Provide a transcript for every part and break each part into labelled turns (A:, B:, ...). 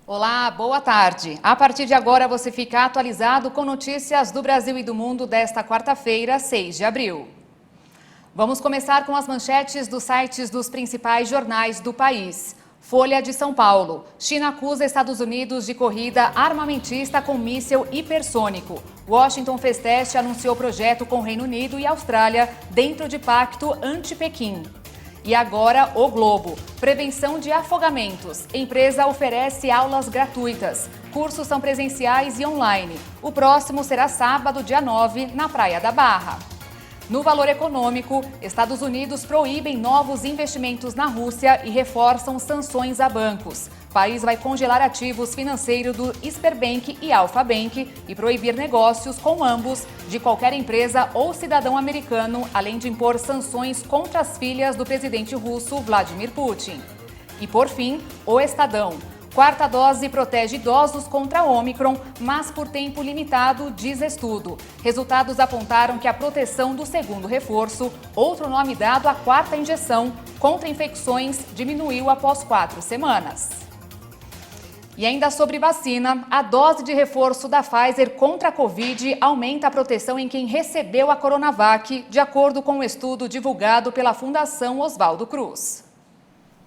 A: Olá, boa tarde. A partir de agora você fica atualizado com notícias do Brasil e do mundo desta quarta-feira, 6 de abril. Vamos começar com as manchetes dos sites dos principais jornais do país. Folha de São Paulo. China acusa Estados Unidos de corrida armamentista com míssil hipersônico. Washington fez teste e anunciou projeto com Reino Unido e Austrália dentro de pacto anti-Pequim. E agora, o Globo. Prevenção de afogamentos. Empresa oferece aulas gratuitas. Cursos são presenciais e online. O próximo será sábado, dia 9, na Praia da Barra. No Valor Econômico, Estados Unidos proíbem novos investimentos na Rússia e reforçam sanções a bancos. O país vai congelar ativos financeiros do Sberbank e Alfa Bank e proibir negócios com ambos de qualquer empresa ou cidadão americano, além de impor sanções contra as filhas do presidente russo Vladimir Putin. E por fim, o Estadão. Quarta dose protege idosos contra a Ômicron, mas por tempo limitado, diz estudo. Resultados apontaram que a proteção do segundo reforço, outro nome dado à quarta injeção, contra infecções diminuiu após 4 semanas. E ainda sobre vacina, a dose de reforço da Pfizer contra a Covid aumenta a proteção em quem recebeu a Coronavac, de acordo com um estudo divulgado pela Fundação Oswaldo Cruz.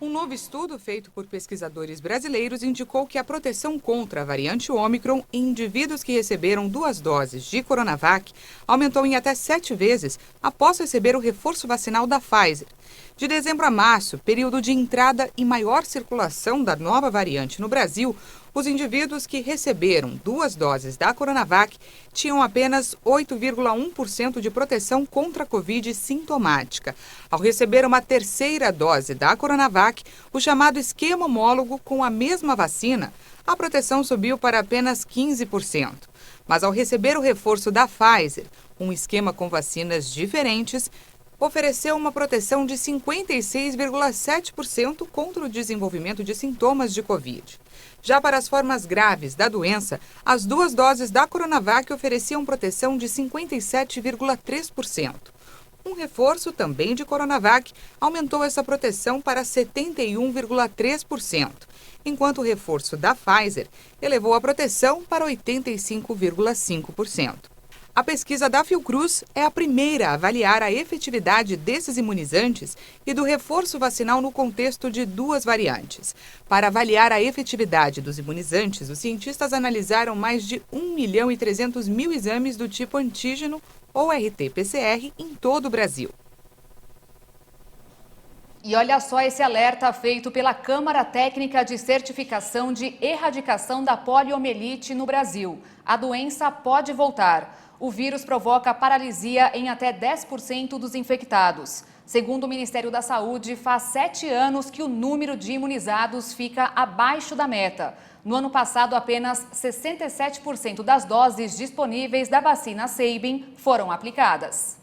B: Um novo estudo feito por pesquisadores brasileiros indicou que a proteção contra a variante Ômicron em indivíduos que receberam 2 doses de Coronavac aumentou em até 7 vezes após receber o reforço vacinal da Pfizer. De dezembro a março, período de entrada e maior circulação da nova variante no Brasil, os indivíduos que receberam 2 doses da Coronavac tinham apenas 8,1% de proteção contra a Covid sintomática. Ao receber uma terceira dose da Coronavac, o chamado esquema homólogo com a mesma vacina, a proteção subiu para apenas 15%. Mas ao receber o reforço da Pfizer, um esquema com vacinas diferentes, ofereceu uma proteção de 56,7% contra o desenvolvimento de sintomas de Covid. Já para as formas graves da doença, as 2 doses da Coronavac ofereciam proteção de 57,3%. Um reforço também de Coronavac aumentou essa proteção para 71,3%, enquanto o reforço da Pfizer elevou a proteção para 85,5%. A pesquisa da Fiocruz é a primeira a avaliar a efetividade desses imunizantes e do reforço vacinal no contexto de 2 variantes. Para avaliar a efetividade dos imunizantes, os cientistas analisaram mais de 1.300.000 exames do tipo antígeno ou RT-PCR em todo o Brasil.
A: E olha só esse alerta feito pela Câmara Técnica de Certificação de Erradicação da Poliomielite no Brasil. A doença pode voltar. O vírus provoca paralisia em até 10% dos infectados. Segundo o Ministério da Saúde, faz 7 anos que o número de imunizados fica abaixo da meta. No ano passado, apenas 67% das doses disponíveis da vacina Sabin foram aplicadas.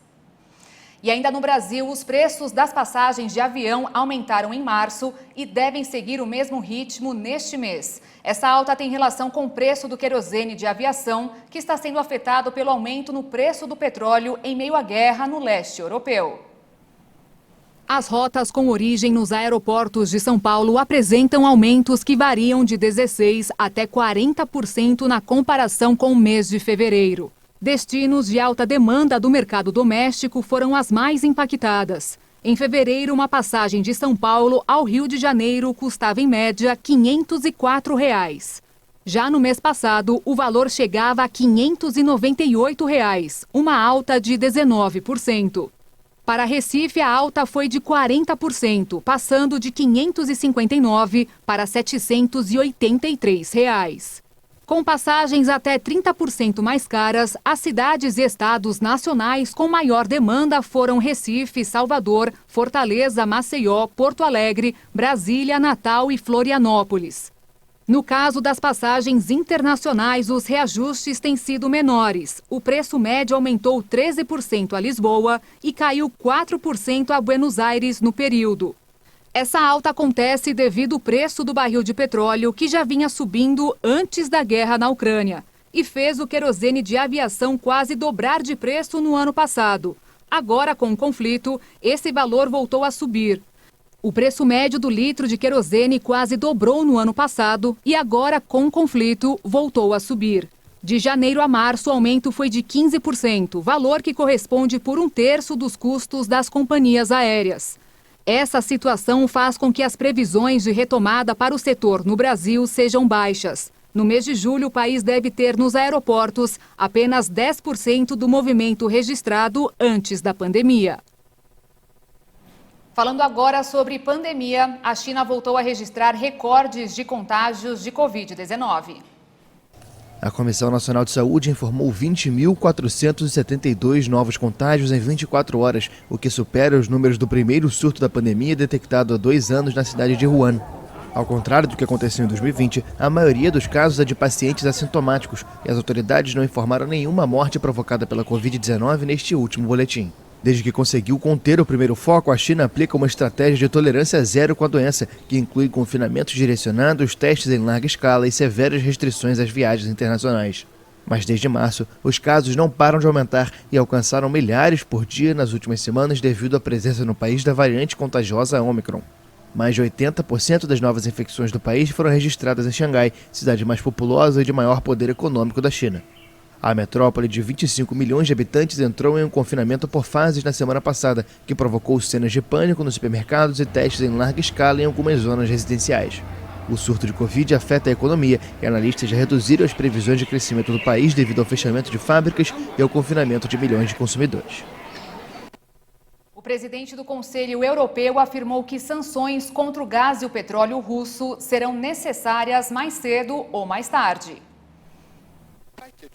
A: E ainda no Brasil, os preços das passagens de avião aumentaram em março e devem seguir o mesmo ritmo neste mês. Essa alta tem relação com o preço do querosene de aviação, que está sendo afetado pelo aumento no preço do petróleo em meio à guerra no leste europeu. As rotas com origem nos aeroportos de São Paulo apresentam aumentos que variam de 16% até 40% na comparação com o mês de fevereiro. Destinos de alta demanda do mercado doméstico foram as mais impactadas. Em fevereiro, uma passagem de São Paulo ao Rio de Janeiro custava em média R$ 504. Já no mês passado, o valor chegava a R$ 598, uma alta de 19%. Para Recife, a alta foi de 40%, passando de R$ 559 para R$ 783. Com passagens até 30% mais caras, as cidades e estados nacionais com maior demanda foram Recife, Salvador, Fortaleza, Maceió, Porto Alegre, Brasília, Natal e Florianópolis. No caso das passagens internacionais, os reajustes têm sido menores. O preço médio aumentou 13% a Lisboa e caiu 4% a Buenos Aires no período. Essa alta acontece devido ao preço do barril de petróleo, que já vinha subindo antes da guerra na Ucrânia, e fez o querosene de aviação quase dobrar de preço no ano passado. Agora, com o conflito, esse valor voltou a subir. O preço médio do litro de querosene quase dobrou no ano passado e agora, com o conflito, voltou a subir. De janeiro a março, o aumento foi de 15%, valor que corresponde por 1/3 dos custos das companhias aéreas. Essa situação faz com que as previsões de retomada para o setor no Brasil sejam baixas. No mês de julho, o país deve ter nos aeroportos apenas 10% do movimento registrado antes da pandemia. Falando agora sobre pandemia, a China voltou a registrar recordes de contágios de Covid-19.
C: A Comissão Nacional de Saúde informou 20.472 novos contágios em 24 horas, o que supera os números do primeiro surto da pandemia detectado há 2 anos na cidade de Wuhan. Ao contrário do que aconteceu em 2020, a maioria dos casos é de pacientes assintomáticos e as autoridades não informaram nenhuma morte provocada pela Covid-19 neste último boletim. Desde que conseguiu conter o primeiro foco, a China aplica uma estratégia de tolerância zero com a doença, que inclui confinamentos direcionados, testes em larga escala e severas restrições às viagens internacionais. Mas desde março, os casos não param de aumentar e alcançaram milhares por dia nas últimas semanas devido à presença no país da variante contagiosa Omicron. Mais de 80% das novas infecções do país foram registradas em Xangai, cidade mais populosa e de maior poder econômico da China. A metrópole de 25 milhões de habitantes entrou em um confinamento por fases na semana passada, que provocou cenas de pânico nos supermercados e testes em larga escala em algumas zonas residenciais. O surto de Covid afeta a economia e analistas já reduziram as previsões de crescimento do país devido ao fechamento de fábricas e ao confinamento de milhões de consumidores.
A: O presidente do Conselho Europeu afirmou que sanções contra o gás e o petróleo russo serão necessárias mais cedo ou mais tarde.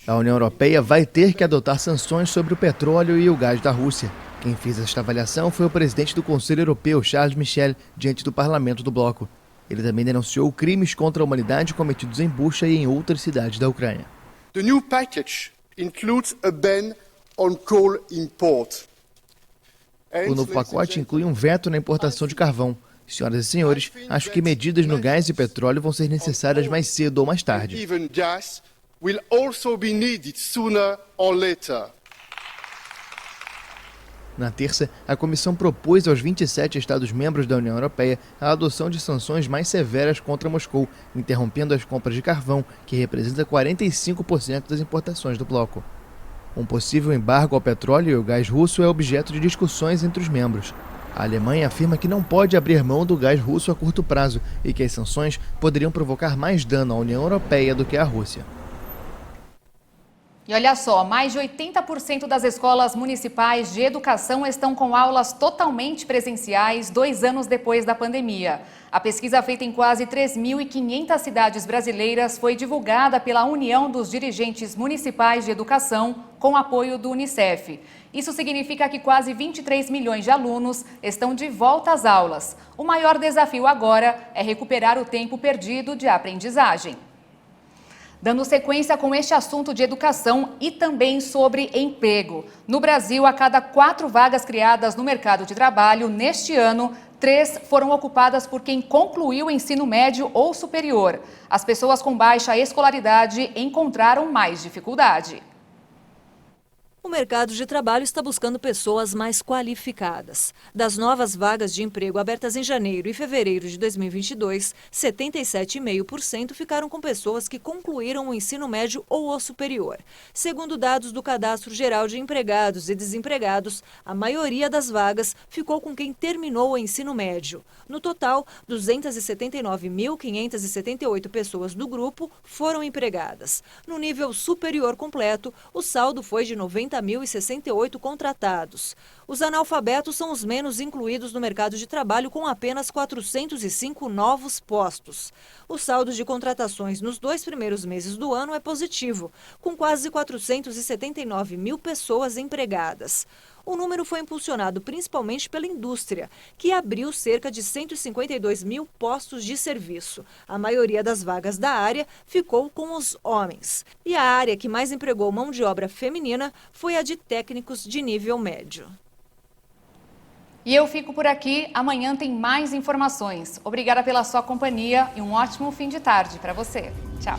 C: A União Europeia vai ter que adotar sanções sobre o petróleo e o gás da Rússia. Quem fez esta avaliação foi o presidente do Conselho Europeu, Charles Michel, diante do parlamento do bloco. Ele também denunciou crimes contra a humanidade cometidos em Bucha e em outras cidades da Ucrânia.
D: The new package includes a ban on coal import.
C: O novo pacote inclui um veto na importação de carvão. Senhoras e senhores, acho que medidas no gás e petróleo vão ser necessárias mais cedo ou mais tarde.
D: Even gas will also be needed sooner or later.
C: Na terça, a comissão propôs aos 27 Estados-membros da União Europeia a adoção de sanções mais severas contra Moscou, interrompendo as compras de carvão, que representa 45% das importações do bloco. Um possível embargo ao petróleo e ao gás russo é objeto de discussões entre os membros. A Alemanha afirma que não pode abrir mão do gás russo a curto prazo e que as sanções poderiam provocar mais dano à União Europeia do que à Rússia.
A: E olha só, mais de 80% das escolas municipais de educação estão com aulas totalmente presenciais 2 anos depois da pandemia. A pesquisa feita em quase 3.500 cidades brasileiras foi divulgada pela União dos Dirigentes Municipais de Educação, com apoio do Unicef. Isso significa que quase 23 milhões de alunos estão de volta às aulas. O maior desafio agora é recuperar o tempo perdido de aprendizagem. Dando sequência com este assunto de educação e também sobre emprego. No Brasil, a cada 4 vagas criadas no mercado de trabalho neste ano, 3 foram ocupadas por quem concluiu o ensino médio ou superior. As pessoas com baixa escolaridade encontraram mais dificuldade.
E: O mercado de trabalho está buscando pessoas mais qualificadas. Das novas vagas de emprego abertas em janeiro e fevereiro de 2022, 77,5% ficaram com pessoas que concluíram o ensino médio ou o superior. Segundo dados do Cadastro Geral de Empregados e Desempregados, a maioria das vagas ficou com quem terminou o ensino médio. No total, 279.578 pessoas do grupo foram empregadas. No nível superior completo, o saldo foi de 90.068 contratados. Os analfabetos são os menos incluídos no mercado de trabalho, com apenas 405 novos postos. O saldo de contratações nos 2 primeiros meses do ano é positivo, com quase 479 mil pessoas empregadas. O número foi impulsionado principalmente pela indústria, que abriu cerca de 152 mil postos de serviço. A maioria das vagas da área ficou com os homens. E a área que mais empregou mão de obra feminina foi a de técnicos de nível médio.
A: E eu fico por aqui. Amanhã tem mais informações. Obrigada pela sua companhia e um ótimo fim de tarde para você. Tchau.